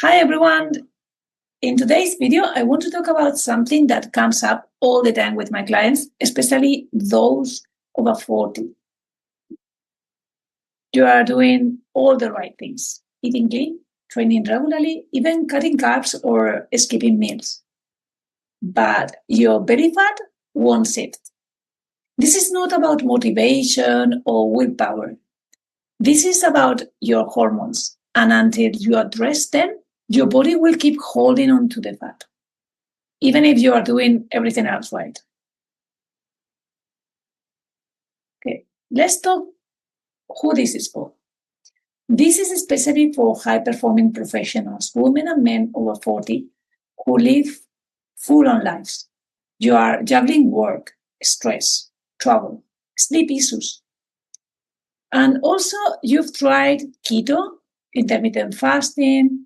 Hi everyone! In today's video, I want to talk about something that comes up all the time with my clients, especially those over 40. You are doing all the right things, eating clean, training regularly, even cutting carbs or skipping meals. But your belly fat won't shift. This is not about motivation or willpower. This is about your hormones. And until you address them, your body will keep holding on to the fat, even if you are doing everything else right. Okay, let's talk who this is for. This is especially for high-performing professionals, women and men over 40, who live full-on lives. You are juggling work, stress, travel, sleep issues. And also, you've tried keto, intermittent fasting,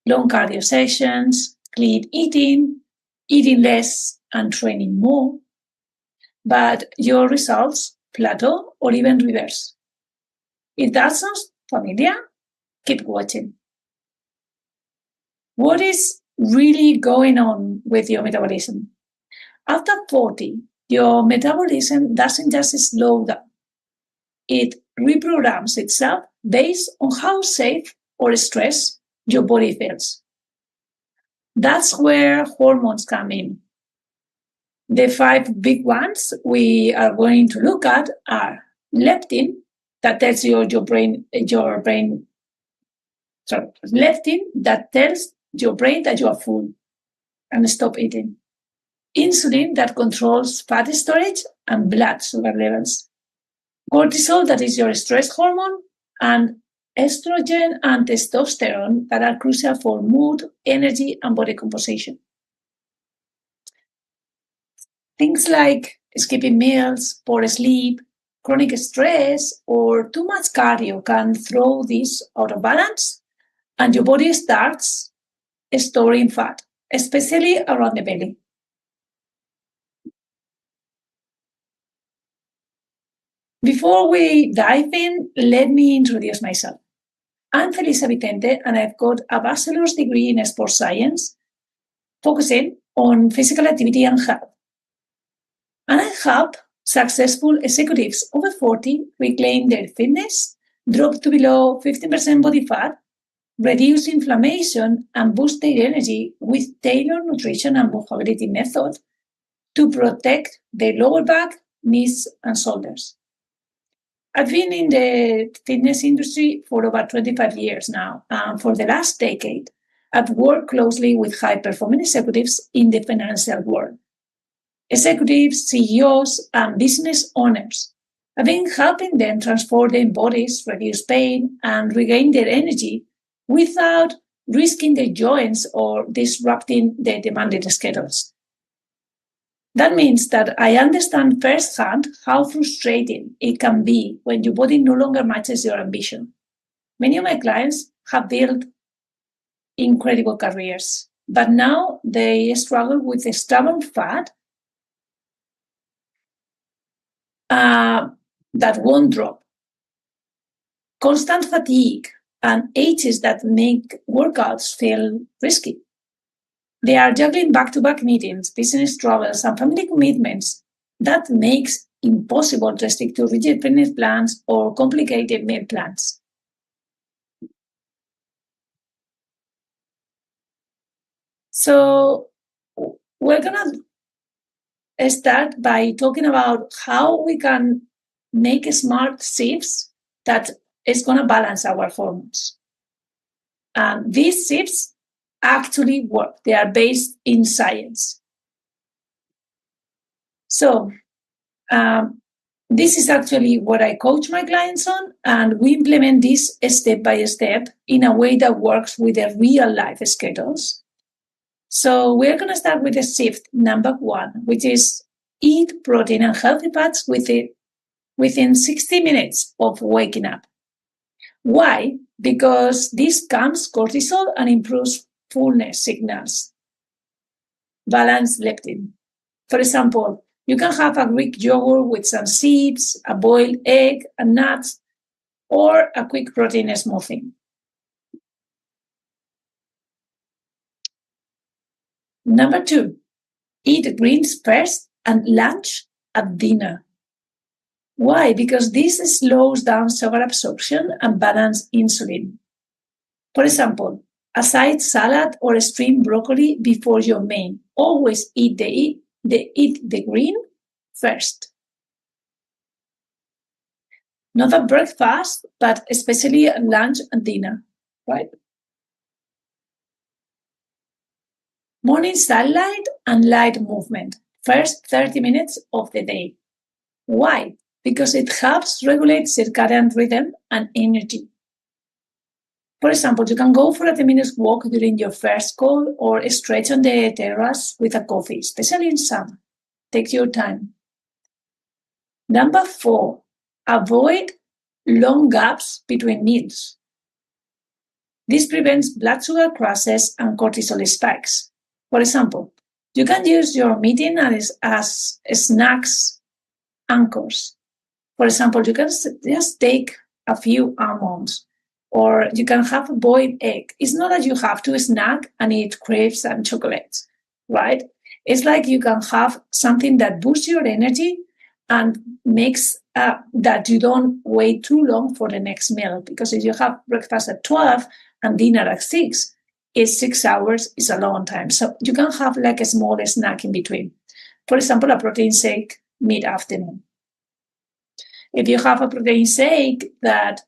long cardio sessions, clean eating, eating less and training more. But your results plateau or even reverse. If that sounds familiar, keep watching. What is really going on with your metabolism? After 40, your metabolism doesn't just slow down. It reprograms itself based on how safe or stressed your body feels. That's where hormones come in. The 5 big ones we are going to look at are leptin, that tells leptin that tells your brain that you are full and stop eating. Insulin, that controls fat storage and blood sugar levels. Cortisol, that is your stress hormone, and estrogen and testosterone, that are crucial for mood, energy, and body composition. Things like skipping meals, poor sleep, chronic stress, or too much cardio can throw this out of balance, and your body starts storing fat, especially around the belly. Before we dive in, let me introduce myself. I'm Felisa Vicente, and I've got a bachelor's degree in sports science, focusing on physical activity and health. And I help successful executives over 40 reclaim their fitness, drop to below 15% body fat, reduce inflammation, and boost their energy with tailored nutrition and mobility methods to protect their lower back, knees, and shoulders. I've been in the fitness industry for over 25 years now, and for the last decade, I've worked closely with high-performing executives in the financial world. Executives, CEOs, and business owners. I've been helping them transform their bodies, reduce pain, and regain their energy without risking their joints or disrupting their demanding schedules. That means that I understand firsthand how frustrating it can be when your body no longer matches your ambition. Many of my clients have built incredible careers, but now they struggle with a stubborn fat that won't drop, constant fatigue, and aches that make workouts feel risky. They are juggling back-to-back meetings, business travels, and family commitments that makes impossible to stick to rigid fitness plans or complicated meal plans. So we're going to start by talking about how we can make smart shifts that is going to balance our hormones. These shifts actually work. They are based in science. So this is actually what I coach my clients on, and we implement this step by step in a way that works with their real life schedules. So we're going to start with the shift number 1, which is eat protein and healthy fats within 60 minutes of waking up. Why? Because this calms cortisol and improves fullness signals. Balance leptin. For example, you can have a Greek yogurt with some seeds, a boiled egg, and nuts, or a quick protein smoothie. Number 2, eat greens first and lunch at dinner. Why? Because this slows down sugar absorption and balances insulin. For example, a side salad or a steamed broccoli before your main. Always eat the green first. Not at breakfast, but especially at lunch and dinner, right? Morning sunlight and light movement. First 30 minutes of the day. Why? Because it helps regulate circadian rhythm and energy. For example, you can go for a 10 minutes walk during your first call or stretch on the terrace with a coffee, especially in summer. Take your time. Number 4, avoid long gaps between meals. This prevents blood sugar crashes and cortisol spikes. For example, you can use your meeting as snacks anchors. For example, you can just take a few almonds, or you can have a boiled egg. It's not that you have to snack and eat crepes and chocolates, right? It's like you can have something that boosts your energy and makes that you don't wait too long for the next meal. Because if you have breakfast at 12 and dinner at 6, it's 6 hours, is a long time. So you can have like a small snack in between. For example, a protein shake mid-afternoon. If you have a protein shake that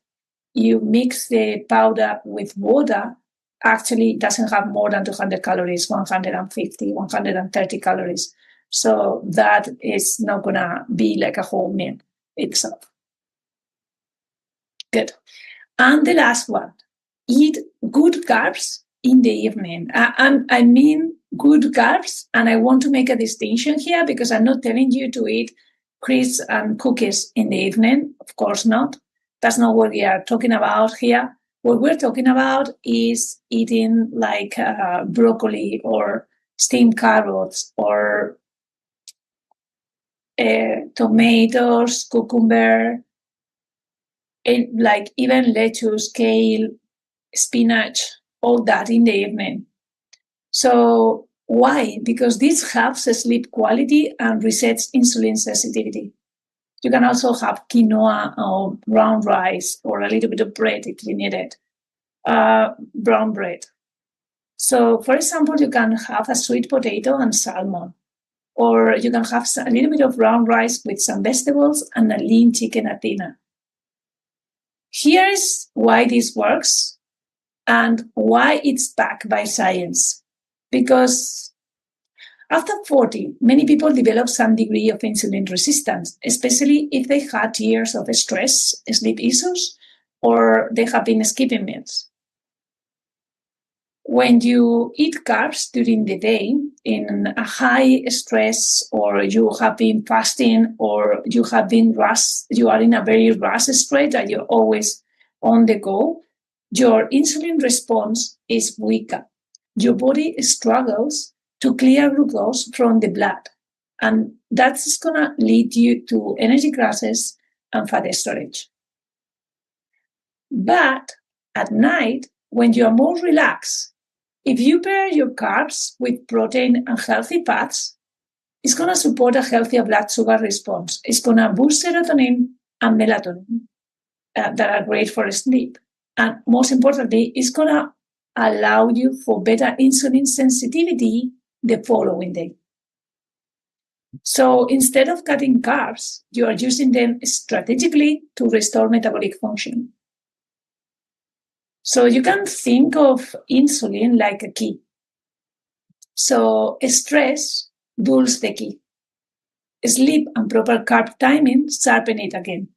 you mix the powder with water, actually doesn't have more than 200 calories, 150, 130 calories. So that is not going to be like a whole meal itself. Good. And the last one, eat good carbs in the evening. I mean good carbs, and I want to make a distinction here because I'm not telling you to eat crisps and cookies in the evening. Of course not. That's not what we are talking about here. What we're talking about is eating like broccoli or steamed carrots or tomatoes, cucumber, and like even lettuce, kale, spinach, all that in the evening. So why? Because this helps sleep quality and resets insulin sensitivity. You can also have quinoa or brown rice or a little bit of bread if you need it, brown bread. So, for example, you can have a sweet potato and salmon, or you can have a little bit of brown rice with some vegetables and a lean chicken at dinner. Here's why this works and why it's backed by science. Because after 40, many people develop some degree of insulin resistance, especially if they had years of stress, sleep issues, or they have been skipping meals. When you eat carbs during the day in a high stress, or you have been fasting, or you have been you are in a very rush state that you're always on the go, your insulin response is weaker. Your body struggles to clear glucose from the blood, and that's going to lead you to energy crashes and fat storage. But at night, when you are more relaxed, if you pair your carbs with protein and healthy fats, it's going to support a healthier blood sugar response. It's going to boost serotonin and melatonin that are great for sleep. And most importantly, it's going to allow you for better insulin sensitivity the following day. So instead of cutting carbs, you are using them strategically to restore metabolic function. So you can think of insulin like a key. So stress dulls the key. Sleep and proper carb timing sharpen it again.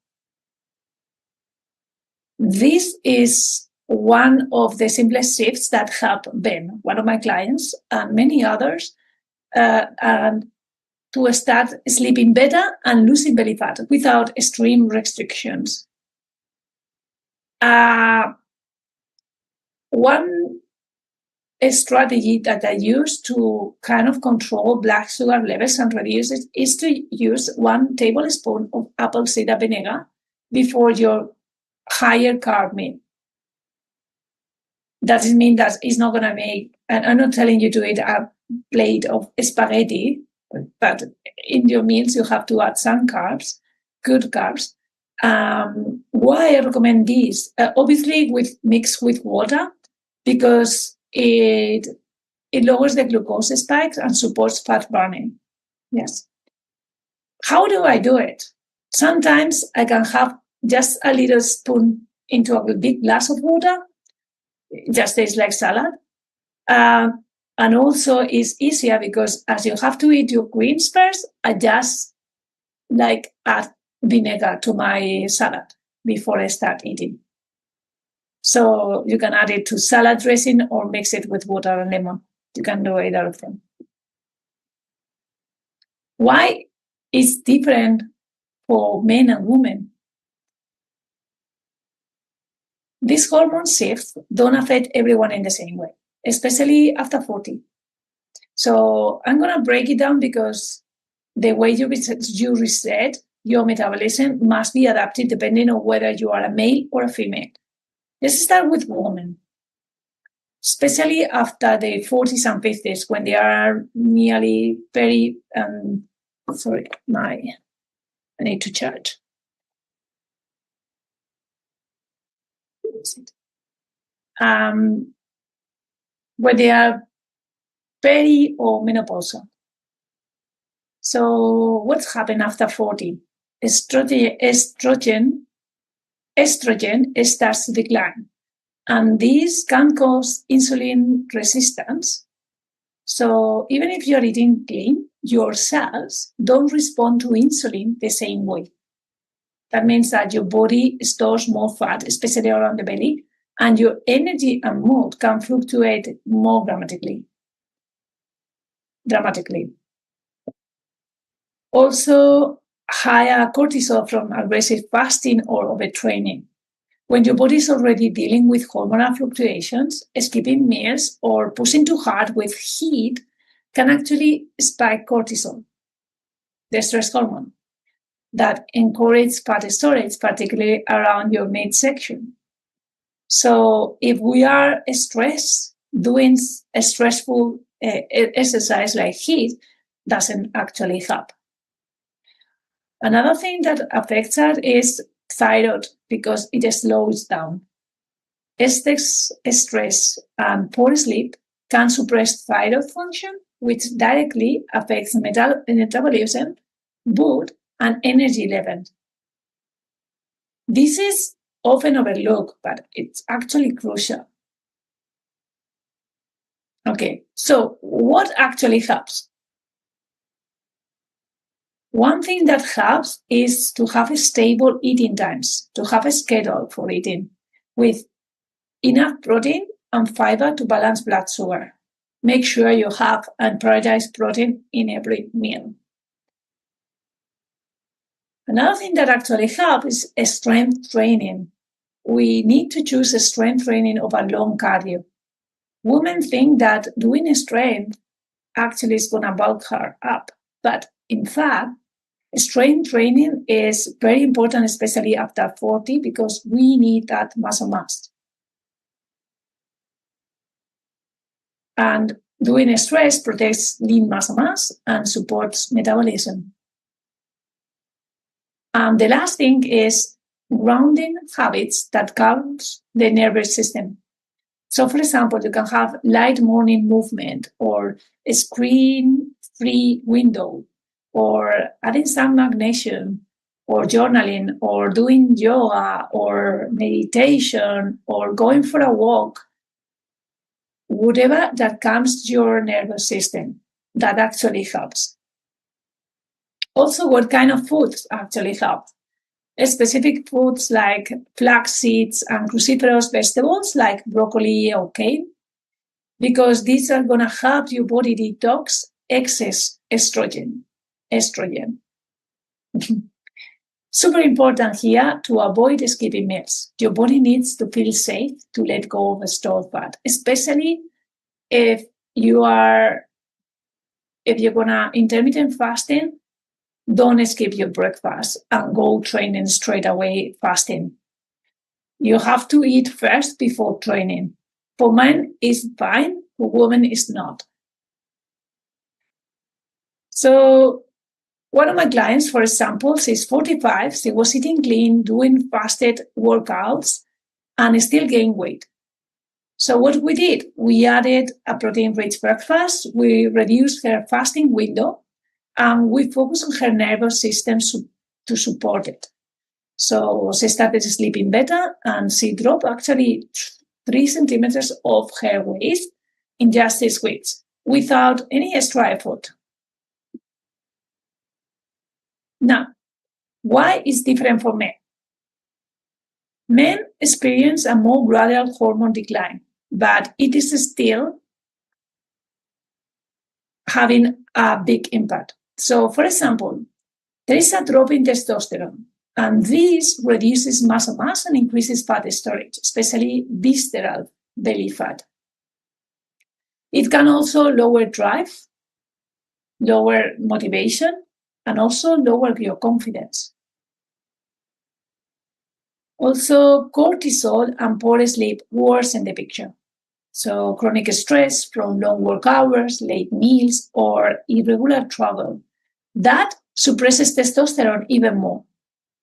This is one of the simplest shifts that help Ben, one of my clients, and many others, and to start sleeping better and losing belly fat without extreme restrictions. One strategy that I use to kind of control blood sugar levels and reduce it is to use 1 tablespoon of apple cider vinegar before your higher carb meal. That doesn't mean that it's not going to make, and I'm not telling you to eat plate of spaghetti, but in your meals you have to add some carbs, good carbs. Why I recommend this? Obviously, mixed with water, because it lowers the glucose spikes and supports fat burning. Yes. How do I do it? Sometimes I can have just a little spoon into a big glass of water. It just tastes like salad. And also it's easier because as you have to eat your greens first, I just add vinegar to my salad before I start eating. So you can add it to salad dressing or mix it with water and lemon. You can do either of them. Why is different for men and women? These hormone shifts don't affect everyone in the same way, especially after 40. So I'm going to break it down because the way you reset your metabolism must be adapted depending on whether you are a male or a female. Let's start with women, especially after the 40s and 50s when they are nearly very, I need to charge. When they are peri or menopausal. So what's happened after 40? Estrogen starts to decline. And this can cause insulin resistance. So even if you're eating clean, your cells don't respond to insulin the same way. That means that your body stores more fat, especially around the belly, and your energy and mood can fluctuate more dramatically. Also, higher cortisol from aggressive fasting or overtraining. When your body is already dealing with hormonal fluctuations, skipping meals or pushing too hard with heat can actually spike cortisol, the stress hormone, that encourages fat storage, particularly around your midsection. So if we are stressed, doing a stressful exercise like heat doesn't actually help. Another thing that affects us is thyroid because it slows down. Excess stress and poor sleep can suppress thyroid function, which directly affects metabolism, mood, and energy level. This is often overlooked, but it's actually crucial. Okay, so what actually helps? One thing that helps is to have stable eating times, to have a schedule for eating with enough protein and fiber to balance blood sugar. Make sure you have and prioritize protein in every meal. Another thing that actually helps is strength training. We need to choose a strength training over long cardio. Women think that doing strength actually is going to bulk her up. But in fact, strength training is very important, especially after 40, because we need that muscle mass. And doing stress protects lean muscle mass and supports metabolism. And the last thing is grounding habits that calms the nervous system. So, for example, you can have light morning movement or a screen-free window or adding some magnesium or journaling or doing yoga or meditation or going for a walk. Whatever that calms your nervous system, that actually helps. Also, what kind of foods actually help? Specific foods like flax seeds and cruciferous vegetables like broccoli or kale, because these are going to help your body detox excess estrogen. Super important here to avoid skipping meals. Your body needs to feel safe to let go of stored fat, especially if you're gonna intermittent fasting. Don't skip your breakfast and go training straight away fasting. You have to eat first before training. For men, it's fine. For women, it's not. So one of my clients, for example, she's 45. She was eating clean, doing fasted workouts, and still gained weight. So what we did, we added a protein-rich breakfast, we reduced her fasting window, and we focused on her nervous system to support it. So she started sleeping better, and she dropped actually 3 centimeters of her waist in just 6 weeks without any extra effort. Now, why is different for men? Men experience a more gradual hormone decline, but it is still having a big impact. So, for example, there is a drop in testosterone, and this reduces muscle mass and increases fat storage, especially visceral belly fat. It can also lower drive, lower motivation, and also lower your confidence. Also, cortisol and poor sleep worsen the picture. So chronic stress from long work hours, late meals, or irregular travel, that suppresses testosterone even more,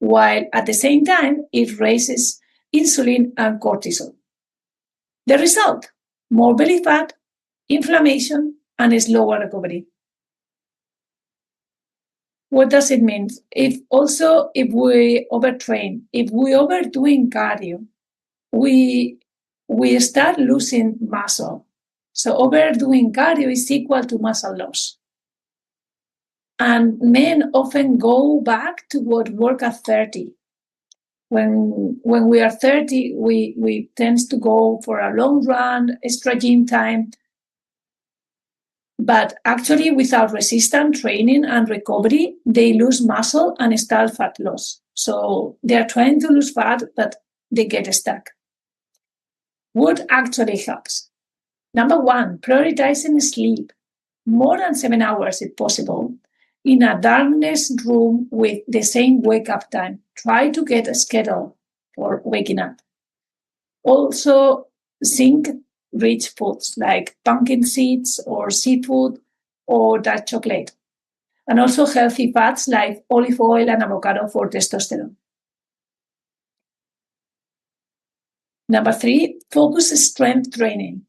while at the same time, it raises insulin and cortisol. The result, more belly fat, inflammation, and slower recovery. What does it mean? If we overtrain, if we overdoing cardio, we start losing muscle. So overdoing cardio is equal to muscle loss. And men often go back to what work at 30. When we are 30, we tend to go for a long run, extra gym time. But actually, without resistant training and recovery, they lose muscle and start fat loss. So they are trying to lose fat, but they get stuck. What actually helps? Number 1, prioritizing sleep, more than 7 hours if possible, in a darkness room with the same wake-up time. Try to get a schedule for waking up. Also, zinc-rich foods like pumpkin seeds or seafood or dark chocolate. And also healthy fats like olive oil and avocado for testosterone. Number 3, focus strength training.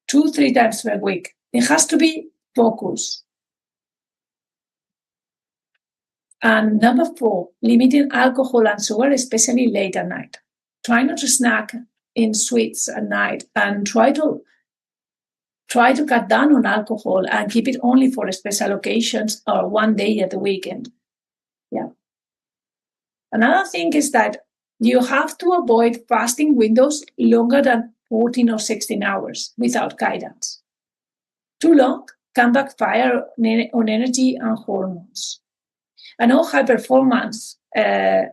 2-3 times per week. It has to be focus. And number 4, limiting alcohol and sugar, especially late at night. Try not to snack in sweets at night, and try to cut down on alcohol and keep it only for special occasions or one day at the weekend. Yeah. Another thing is that you have to avoid fasting windows longer than 14 or 16 hours without guidance. Too long can backfire on energy and hormones. I know high performers, they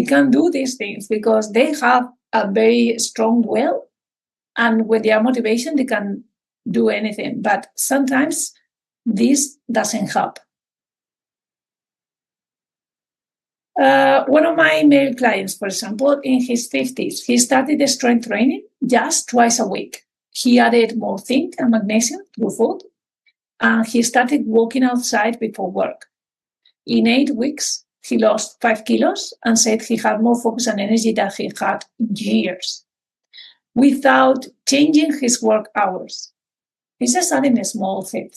can do these things because they have a very strong will, and with their motivation, they can do anything. But sometimes this doesn't help. One of my male clients, for example, in his 50s, he started the strength training just twice a week. He added more zinc and magnesium through food, and he started walking outside before work. In 8 weeks, he lost 5 kilos and said he had more focus and energy than he had in years without changing his work hours. He's just adding a small thing.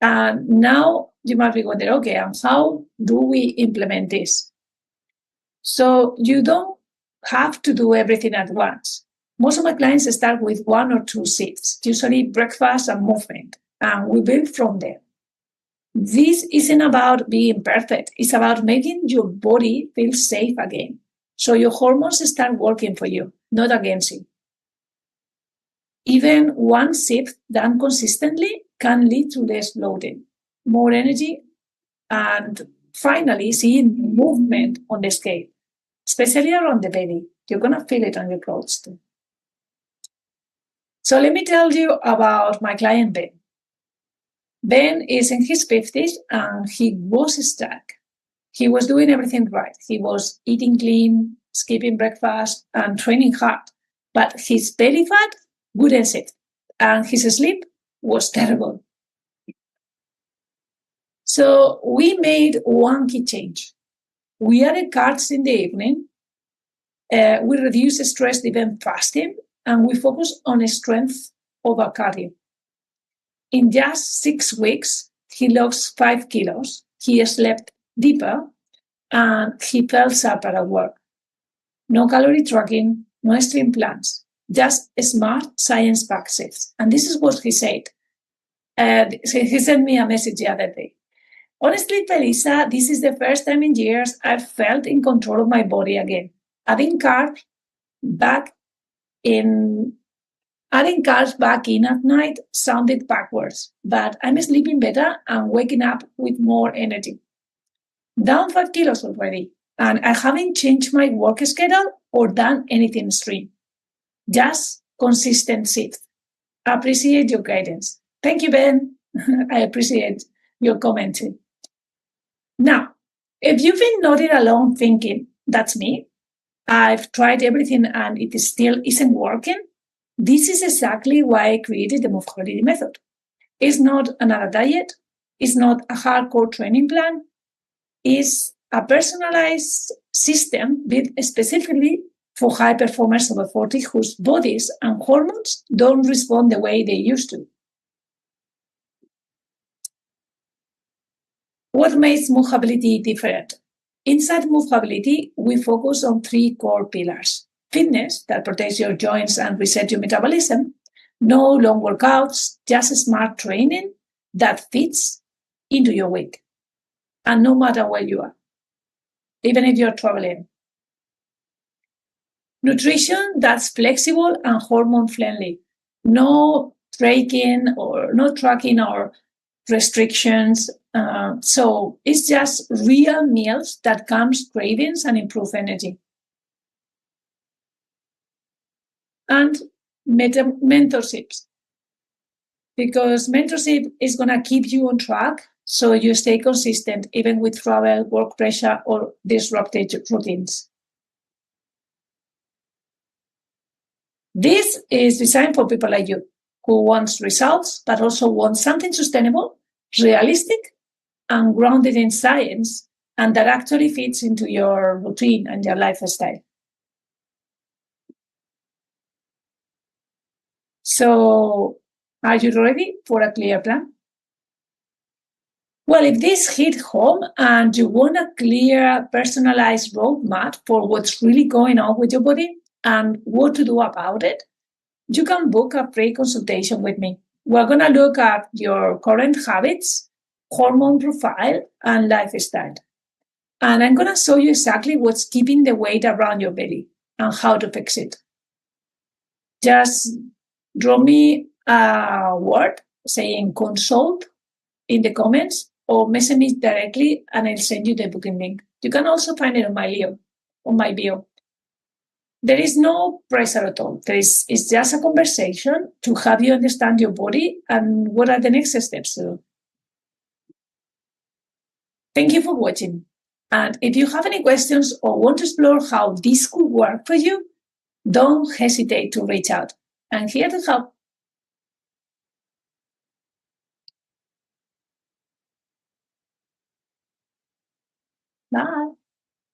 And now you might be wondering, okay, and how do we implement this? So you don't have to do everything at once. Most of my clients start with 1 or 2 shifts, usually breakfast and movement, and we build from there. This isn't about being perfect. It's about making your body feel safe again. So your hormones start working for you, not against you. Even 1 shift done consistently can lead to less bloating, more energy, and finally seeing movement on the scale, especially around the belly. You're going to feel it on your clothes too. So let me tell you about my client, Ben. Ben is in his 50s and he was stuck. He was doing everything right. He was eating clean, skipping breakfast, and training hard. But his belly fat wouldn't sit, and his sleep was terrible. So we made one key change. We added carbs in the evening. We reduced stress-driven fasting, and we focused on strength over cardio. In just 6 weeks, he lost 5 kilos. He slept deeper, and he felt sharper at work. No calorie tracking, no extreme plans, just smart science-backed shifts. And this is what he said. He sent me a message the other day. Honestly, Felisa, this is the first time in years I've felt in control of my body again. Adding carbs back in at night sounded backwards, but I'm sleeping better and waking up with more energy. Down 5 kilos already, and I haven't changed my work schedule or done anything extreme. Just consistent shift. Appreciate your guidance. Thank you, Ben. I appreciate your comment too. Now, if you've been nodding along thinking, that's me, I've tried everything and it still isn't working, this is exactly why I created the Movability Method. It's not another diet. It's not a hardcore training plan. It's a personalized system built specifically for high performers over 40 whose bodies and hormones don't respond the way they used to. What makes Movability different? Inside Movability, we focus on 3 core pillars. Fitness, that protects your joints and resets your metabolism. No long workouts, just smart training that fits into your week. And no matter where you are, even if you're traveling. Nutrition that's flexible and hormone friendly. No tracking or restrictions. So it's just real meals that calms cravings and improve energy. And mentorships, because mentorship is going to keep you on track so you stay consistent even with travel, work pressure, or disrupted routines. This is designed for people like you who want results, but also want something sustainable, realistic, and grounded in science, and that actually fits into your routine and your lifestyle. So, are you ready for a clear plan? Well, if this hit home and you want a clear, personalized roadmap for what's really going on with your body and what to do about it, you can book a free consultation with me. We're going to look at your current habits, hormone profile, and lifestyle. And I'm going to show you exactly what's keeping the weight around your belly and how to fix it. Just drop me a word saying consult in the comments or message me directly and I'll send you the booking link. You can also find it on my bio. There is no pressure at all. It's just a conversation to have you understand your body and what are the next steps to do. Thank you for watching. And if you have any questions or want to explore how this could work for you, don't hesitate to reach out. I'm here to help. Bye.